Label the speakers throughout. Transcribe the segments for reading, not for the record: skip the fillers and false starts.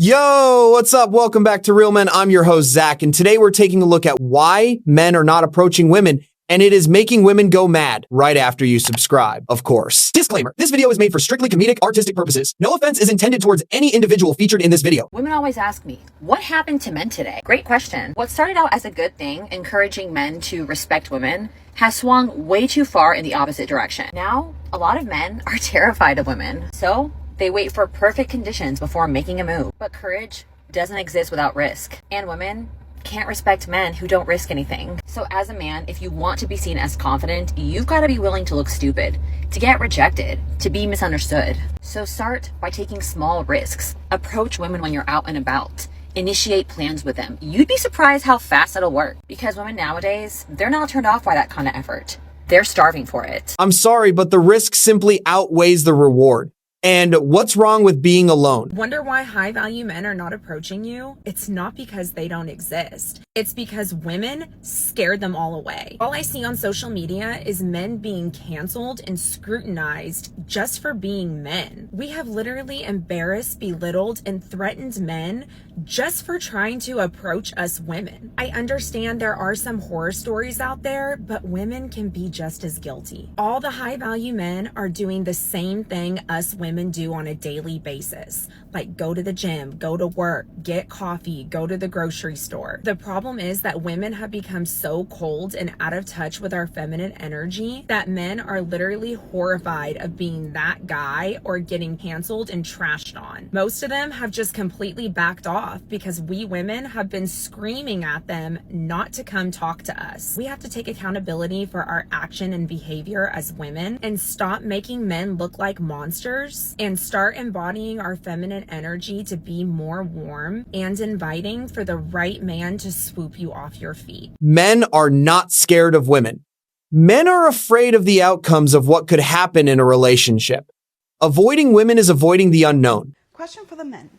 Speaker 1: Yo, what's up? Welcome back to Real Men. I'm your host, Zach, and today we're taking a look at why men are not approaching women, and it is making women go mad right after you subscribe, of course. Disclaimer, this video is made for strictly comedic, artistic purposes. No offense is intended towards any individual featured in this video.
Speaker 2: Women always ask me, what happened to men today? Great question. What started out as a good thing, encouraging men to respect women, has swung way too far in the opposite direction. Now, a lot of men are terrified of women, so they wait for perfect conditions before making a move. But courage doesn't exist without risk. And women can't respect men who don't risk anything. So as a man, if you want to be seen as confident, you've got to be willing to look stupid, to get rejected, to be misunderstood. So start by taking small risks. Approach women when you're out and about. Initiate plans with them. You'd be surprised how fast it'll work. Because women nowadays, they're not turned off by that kind of effort. They're starving for it.
Speaker 1: I'm sorry, but the risk simply outweighs the reward. And what's wrong with being alone?
Speaker 3: Wonder why high value men are not approaching you? It's not because they don't exist. It's because women scared them all away. All I see on social media is men being canceled and scrutinized just for being men. We have literally embarrassed, belittled, and threatened men just for trying to approach us women. I understand there are some horror stories out there, but women can be just as guilty. All the high value men are doing the same thing us women do on a daily basis. Like go to the gym, go to work, get coffee, go to the grocery store. The problem is that women have become so cold and out of touch with our feminine energy that men are literally horrified of being that guy or getting canceled and trashed on. Most of them have just completely backed off because we women have been screaming at them not to come talk to us. We have to take accountability for our action and behavior as women and stop making men look like monsters and start embodying our feminine energy to be more warm and inviting for the right man to swoop you off your feet.
Speaker 1: Men are not scared of women. Men are afraid of the outcomes of what could happen in a relationship. Avoiding women is avoiding the unknown.
Speaker 4: Question for the men.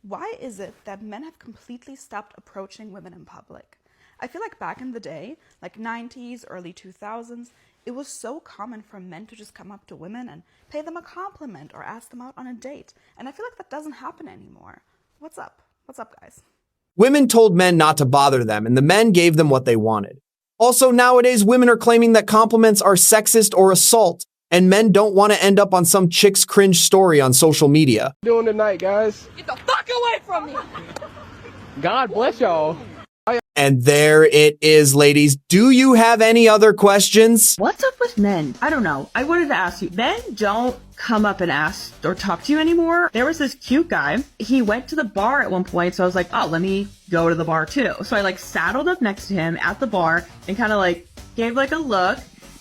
Speaker 4: Why is it that men have completely stopped approaching women in public? I feel like back in the day, like 90s, early 2000s, it was so common for men to just come up to women and pay them a compliment or ask them out on a date. And I feel like that doesn't happen anymore. What's up? What's up, guys?
Speaker 1: Women told men not to bother them, and the men gave them what they wanted. Also, nowadays, women are claiming that compliments are sexist or assault, and men don't want to end up on some chick's cringe story on social media.
Speaker 5: Doing tonight, guys?
Speaker 6: Get the fuck away from me!
Speaker 5: God bless y'all.
Speaker 1: And there it is, ladies. Do you have any other questions?
Speaker 7: What's up with men? I don't know. I wanted to ask you. Men don't come up and ask or talk to you anymore. There was this cute guy. He went to the bar at one point, so I was like, oh, let me go to the bar too. So I saddled up next to him at the bar and kind of gave a look.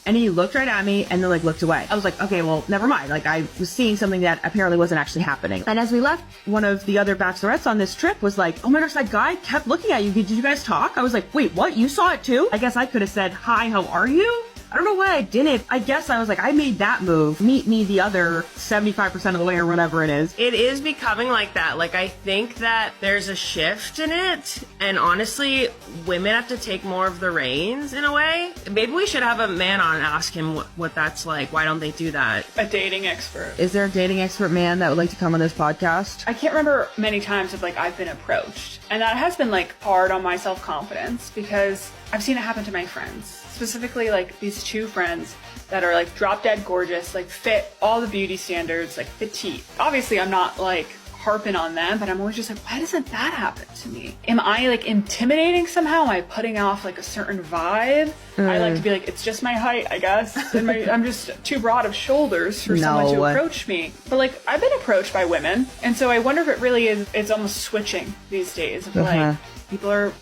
Speaker 7: And he looked right at me and then looked away. I was like, okay, well, never mind. I was seeing something that apparently wasn't actually happening. And as we left, one of the other bachelorettes on this trip was like, oh my gosh, that guy kept looking at you. Did you guys talk? I was like, wait, what? You saw it too? I guess I could have said, hi, how are you? I don't know why I didn't. I guess I was like, I made that move. Meet me the other 75% of the way or whatever it is.
Speaker 8: It is becoming like that. I think that there's a shift in it. And honestly, women have to take more of the reins in a way. Maybe we should have a man on and ask him what that's like. Why don't they do that?
Speaker 9: A dating expert.
Speaker 7: Is there a dating expert man that would like to come on this podcast?
Speaker 9: I can't remember many times of I've been approached. And that has been hard on my self-confidence because I've seen it happen to my friends. Specifically these two friends that are drop dead gorgeous, fit all the beauty standards, petite. Obviously I'm not harping on them, but I'm always just why doesn't that happen to me? Am I intimidating somehow? Am I putting off a certain vibe? I like to be it's just my height, I guess. And I'm just too broad of shoulders for someone to approach me. But I've been approached by women, and so I wonder if it really is, it's almost switching these days of people are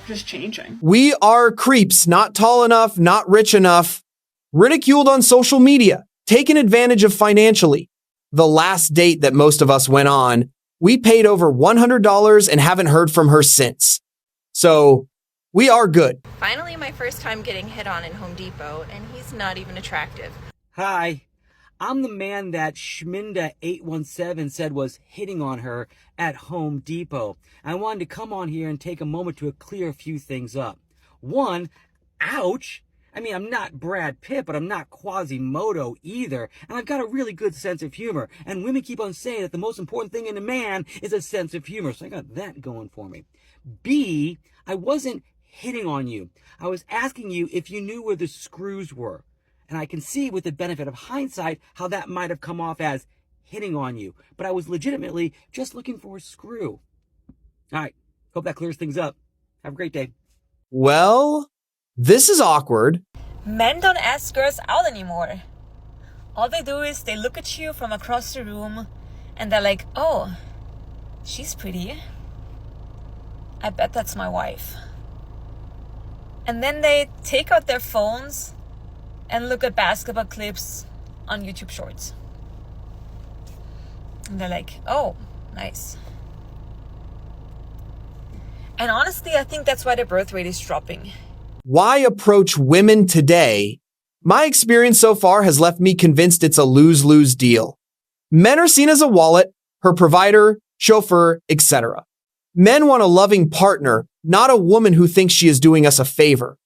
Speaker 9: just changing.
Speaker 1: We are creeps, not tall enough, not rich enough, ridiculed on social media, taken advantage of financially. The last date that most of us went on, we paid over $100 and haven't heard from her since. So we are good.
Speaker 10: Finally, my first time getting hit on in Home Depot, and he's not even attractive.
Speaker 11: Hi, I'm the man that Schminda817 said was hitting on her at Home Depot. I wanted to come on here and take a moment to clear a few things up. One, ouch. I mean, I'm not Brad Pitt, but I'm not Quasimodo either. And I've got a really good sense of humor. And women keep on saying that the most important thing in a man is a sense of humor. So I got that going for me. B, I wasn't hitting on you. I was asking you if you knew where the screws were. And I can see with the benefit of hindsight how that might have come off as hitting on you. But I was legitimately just looking for a screw. All right. Hope that clears things up. Have a great day.
Speaker 1: Well, this is awkward.
Speaker 6: Men don't ask girls out anymore. All they do is they look at you from across the room and they're like, oh, she's pretty. I bet that's my wife. And then they take out their phones and look at basketball clips on YouTube Shorts. And they're like, oh, nice. And honestly, I think that's why the birth rate is dropping.
Speaker 1: Why approach women today? My experience so far has left me convinced it's a lose-lose deal. Men are seen as a wallet, her provider, chauffeur, etc. Men want a loving partner, not a woman who thinks she is doing us a favor.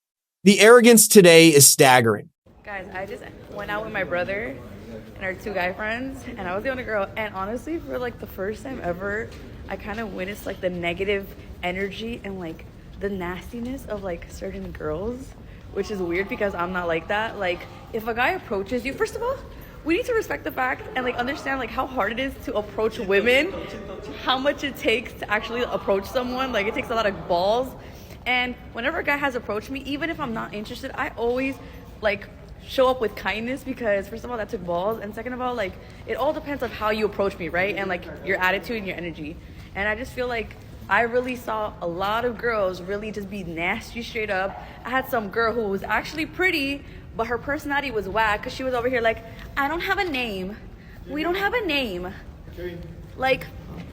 Speaker 1: The arrogance today is staggering.
Speaker 12: Guys, I just went out with my brother and our two guy friends, and I was the only girl. And honestly, for like the first time ever, I kind of witnessed like the negative energy and like the nastiness of like certain girls, which is weird because I'm not like that. Like, if a guy approaches you, first of all, we need to respect the fact and like understand like how hard it is to approach women, how much it takes to actually approach someone. Like, it takes a lot of balls. And whenever a guy has approached me, even if I'm not interested, I always like show up with kindness, because first of all, that took balls, and second of all, like, it all depends on how you approach me, right? And like your attitude and your energy. And I just feel like I really saw a lot of girls really just be nasty straight up. I had some girl who was actually pretty, but her personality was whack, because she was over here like, I don't have a name. We don't have a name. Like,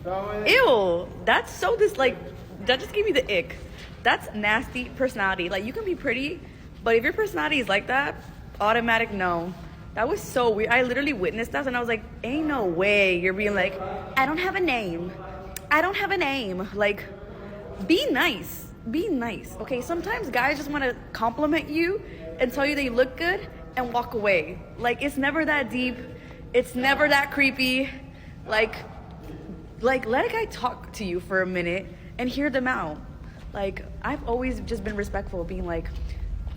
Speaker 12: ew. That's so that just gave me the ick. That's nasty personality. Like, you can be pretty, but if your personality is like that, automatic no. That was so weird. I literally witnessed that, and I was like, ain't no way you're being like, I don't have a name. I don't have a name. Like, be nice. Be nice, okay? Sometimes guys just want to compliment you and tell you that you look good and walk away. Like, it's never that deep. It's never that creepy. Like let a guy talk to you for a minute and hear them out. Like, I've always just been respectful, being like,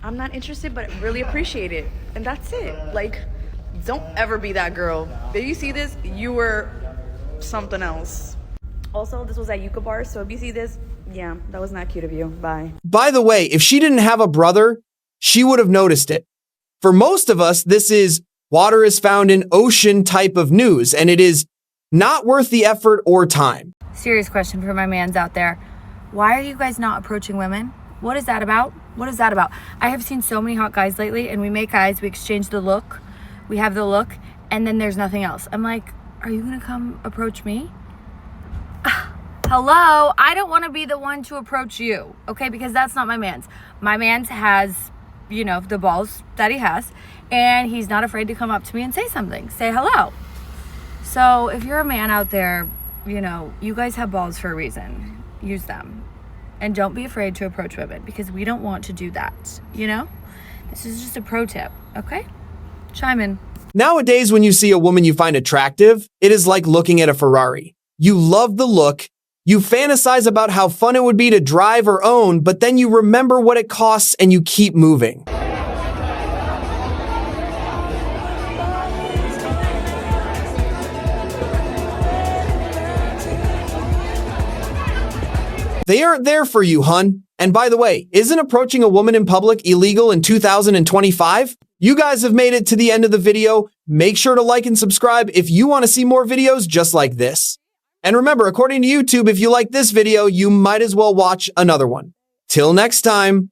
Speaker 12: I'm not interested, but really appreciate it. And that's it. Like, don't ever be that girl. If you see this, you were something else. Also, this was at Yucca Bar, so if you see this, yeah, that was not cute of you. Bye.
Speaker 1: By the way, if she didn't have a brother, she would have noticed it. For most of us, this is water is found in ocean type of news, and it is not worth the effort or time.
Speaker 13: Serious question for my mans out there. Why are you guys not approaching women? What is that about? What is that about? I have seen so many hot guys lately, and we make eyes, we exchange the look, we have the look, and then there's nothing else. I'm like, are you gonna come approach me? Hello, I don't want to be the one to approach you, okay? Because that's not my man's. My man's has, you know, the balls that he has, and he's not afraid to come up to me and say something, say hello. So if you're a man out there, you know, you guys have balls for a reason. Use them. And don't be afraid to approach women, because we don't want to do that, you know? This is just a pro tip, okay? Chime in.
Speaker 1: Nowadays, when you see a woman you find attractive, it is like looking at a Ferrari. You love the look, you fantasize about how fun it would be to drive or own, but then you remember what it costs and you keep moving. They aren't there for you, hun. And by the way, isn't approaching a woman in public illegal in 2025? You guys have made it to the end of the video. Make sure to like and subscribe if you want to see more videos just like this. And remember, according to YouTube, if you like this video, you might as well watch another one. Till next time.